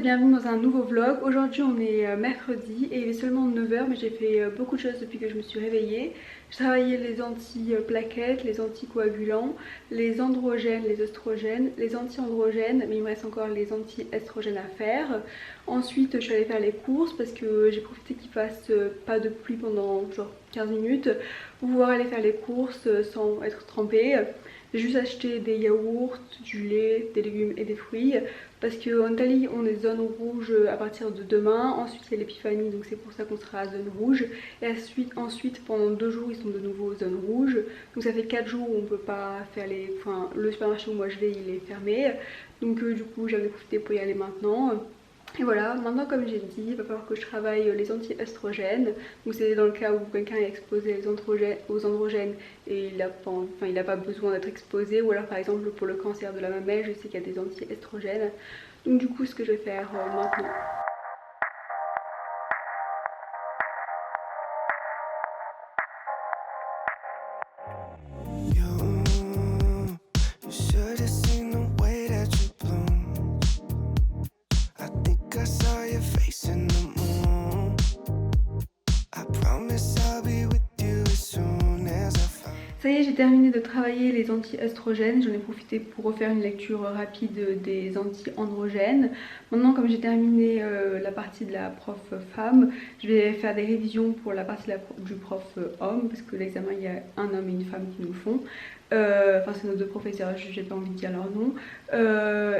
bienvenue dans un nouveau vlog. Aujourd'hui on est mercredi et il est seulement 9h mais j'ai fait beaucoup de choses depuis que je me suis réveillée. J'ai travaillé les anti-plaquettes, les anticoagulants, les androgènes, les oestrogènes, les anti-androgènes, mais il me reste encore les anti-estrogènes à faire. Ensuite je suis allée faire les courses parce que j'ai profité qu'il fasse pas de pluie pendant genre 15 minutes pour pouvoir aller faire les courses sans être trempée. J'ai juste acheté des yaourts, du lait, des légumes et des fruits parce qu'en Italie on est zone rouge à partir de demain. Ensuite il y a l'épiphanie donc c'est pour ça qu'on sera à zone rouge. Et ensuite pendant 2 jours ils sont de nouveau zone rouge. Donc ça fait 4 jours où on peut pas faire les... Enfin le supermarché où moi je vais il est fermé. Donc du coup j'avais profité pour y aller maintenant. Et voilà, maintenant comme j'ai dit, il va falloir que je travaille les anti-estrogènes. Donc c'est dans le cas où quelqu'un est exposé aux androgènes et il n'a pas besoin d'être exposé. Ou alors par exemple pour le cancer de la mamelle, je sais qu'il y a des anti-estrogènes. Donc du coup ce que je vais faire maintenant. Ça y est, j'ai terminé de travailler les anti-estrogènes. J'en ai profité pour refaire une lecture rapide des anti-androgènes. Maintenant, comme j'ai terminé la partie de la prof femme, je vais faire des révisions pour la partie du prof homme, parce que l'examen, il y a un homme et une femme qui nous le font. Enfin, c'est nos deux professeurs, j'ai pas envie de dire leur nom.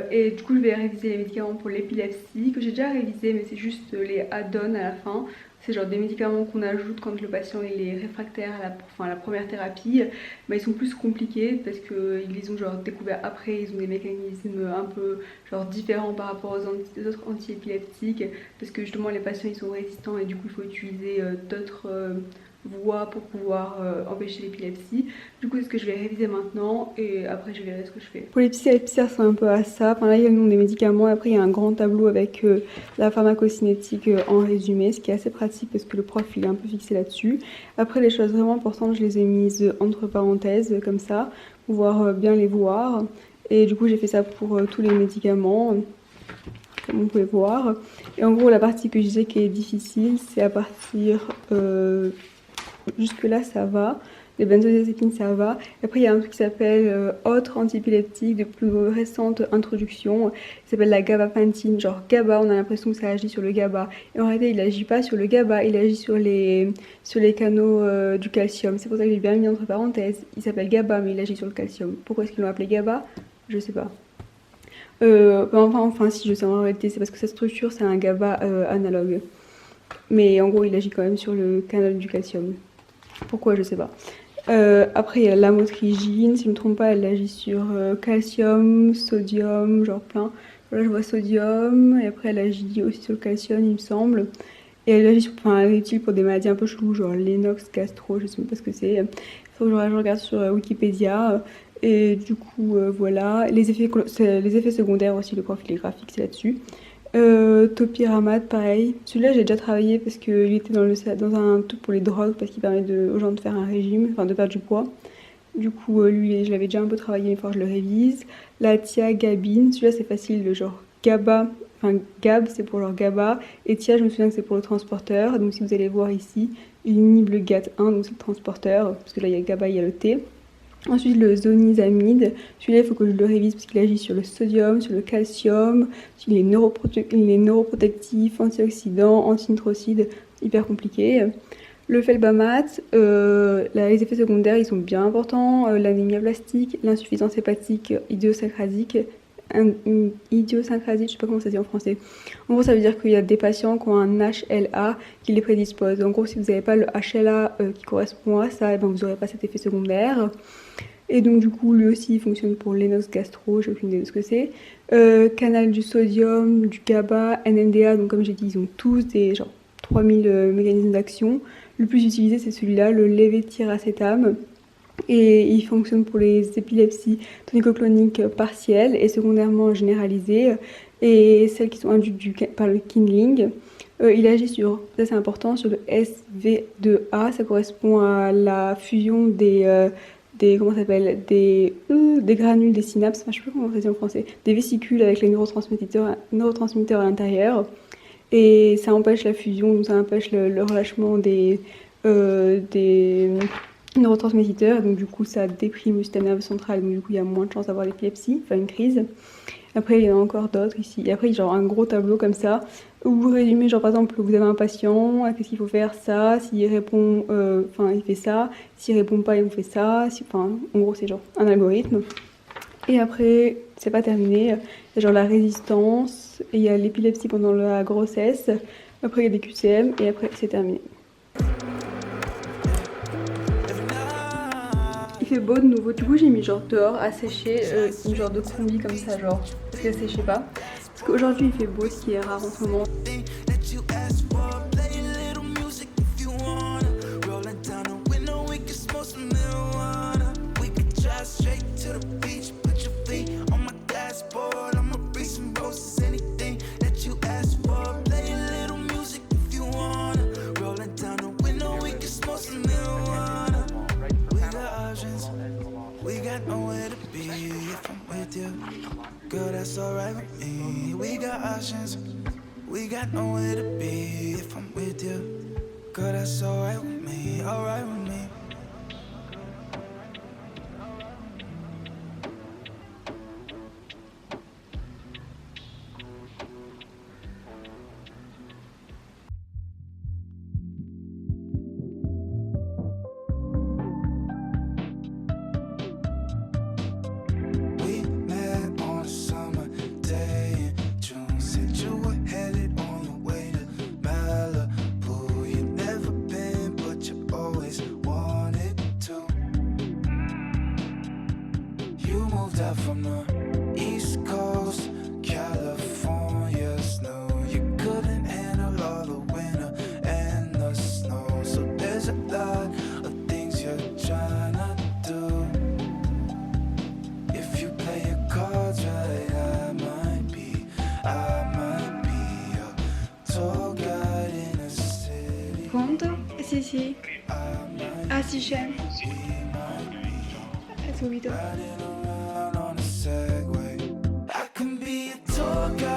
Et du coup, je vais réviser les médicaments pour l'épilepsie, que j'ai déjà révisé, mais c'est juste les add-ons à la fin. C'est genre des médicaments qu'on ajoute quand le patient il est réfractaire à la première thérapie. Bah, ils sont plus compliqués parce qu'ils les ont genre découverts après, ils ont des mécanismes un peu genre différents par rapport aux autres antiépileptiques parce que justement les patients ils sont résistants et du coup il faut utiliser d'autres voies pour pouvoir empêcher l'épilepsie. Du coup c'est ce que je vais réviser maintenant et après je verrai ce que je fais. Pour l'épilepsie ça ressemble un peu à ça. Enfin là il y a le nom des médicaments et après il y a un grand tableau avec la pharmacocinétique en résumé, ce qui est assez pratique parce que le prof il est un peu fixé là-dessus. Après les choses vraiment importantes je les ai mises entre parenthèses comme ça pour pouvoir bien les voir. Et du coup j'ai fait ça pour tous les médicaments comme vous pouvez voir. Et en gros la partie que je disais qui est difficile c'est à partir... jusque là ça va, les benzodiazépines ça va. Et après il y a un truc qui s'appelle autre antiépileptique de plus récente introduction, qui s'appelle la gabapentine. Genre GABA, on a l'impression que ça agit sur le GABA et en réalité il agit pas sur le GABA, il agit sur les canaux du calcium. C'est pour ça que j'ai bien mis entre parenthèses, il s'appelle GABA mais il agit sur le calcium. Pourquoi est-ce qu'ils l'ont appelé GABA? Je sais pas. Enfin si je sais, en réalité c'est parce que sa structure c'est un GABA analogue. Mais en gros il agit quand même sur le canal du calcium. Pourquoi, je sais pas. Après, il y a l'amotrigine, si je me trompe pas, elle agit sur calcium, sodium, genre plein. Là, je vois sodium, et après, elle agit aussi sur le calcium, il me semble. Et elle agit enfin, elle est utile pour des maladies un peu cheloues, genre l'énox, gastro, je sais même pas ce que c'est. Il faut que je regarde sur Wikipédia. Et du coup, voilà. Les effets secondaires aussi, le prof il est graphique, c'est là-dessus. Topiramate, pareil. Celui-là, j'ai déjà travaillé parce qu'il était dans un truc pour les drogues, parce qu'il permet aux gens de faire un régime, enfin de perdre du poids. Du coup, lui, je l'avais déjà un peu travaillé, une fois je le révise. La thiagabine, celui-là, c'est facile, le genre GABA, enfin GAB, c'est pour genre GABA. Et Thia, je me souviens que c'est pour le transporteur. Donc, si vous allez voir ici, il inhibe le GAT1, donc c'est le transporteur, parce que là, il y a GABA, il y a le T. Ensuite le zonisamide, celui-là il faut que je le révise parce qu'il agit sur le sodium, sur le calcium, il est neuroprotectif, antioxydant, antinitrocide, hyper compliqué. Le felbamate, les effets secondaires ils sont bien importants, l'anémie aplastique, l'insuffisance hépatique idiosyncrasique, je sais pas comment ça se dit en français. En gros ça veut dire qu'il y a des patients qui ont un HLA qui les prédispose. En gros si vous n'avez pas le HLA qui correspond à ça, et ben, vous n'aurez pas cet effet secondaire. Et donc du coup lui aussi il fonctionne pour l'énox gastro, j'ai aucune idée de ce que c'est. Canal du sodium, du GABA, NMDA, donc comme j'ai dit ils ont tous des genre 3000 mécanismes d'action. Le plus utilisé c'est celui-là, le levetiracetam. Et il fonctionne pour les épilepsies tonico-cloniques partielles et secondairement généralisées et celles qui sont induites par le kindling. Il agit sur, ça c'est important, sur le SV2A, ça correspond à la fusion des comment ça s'appelle, des granules, des synapses, enfin, je sais pas comment on dit en français, des vésicules avec les neurotransmetteurs à l'intérieur. Et ça empêche la fusion, donc ça empêche le relâchement des neurotransmetteurs. Donc du coup, ça déprime le système nerveux central. Donc du coup, il y a moins de chances d'avoir l'épilepsie, enfin une crise. Après, il y en a encore d'autres ici. Et après, genre un gros tableau comme ça, où vous résumez, genre par exemple, vous avez un patient, qu'est-ce qu'il faut faire, ça, s'il répond, enfin il fait ça, s'il répond pas, il vous fait ça, enfin en gros c'est genre un algorithme. Et après, c'est pas terminé, il y a genre la résistance, et il y a l'épilepsie pendant la grossesse, après il y a des QCM, et après c'est terminé. Il fait beau de nouveau, du coup j'ai mis genre dehors à sécher une genre de combi comme ça genre, parce qu'elle séchait pas. Parce qu'aujourd'hui il fait beau, ce qui est rare en ce moment. Girl, that's alright with me. We got options. We got nowhere to be if I'm with you. Girl, that's alright with me. Alright with me. From the East Coast, California snow. You couldn't handle all the winter and the snow. So there's a lot of things you're trying to do. If you play your cards right, I might be your tour guide in a city. Quanto? Sì. Ah sì c'è. Subito. Segway. I can be a tour guide.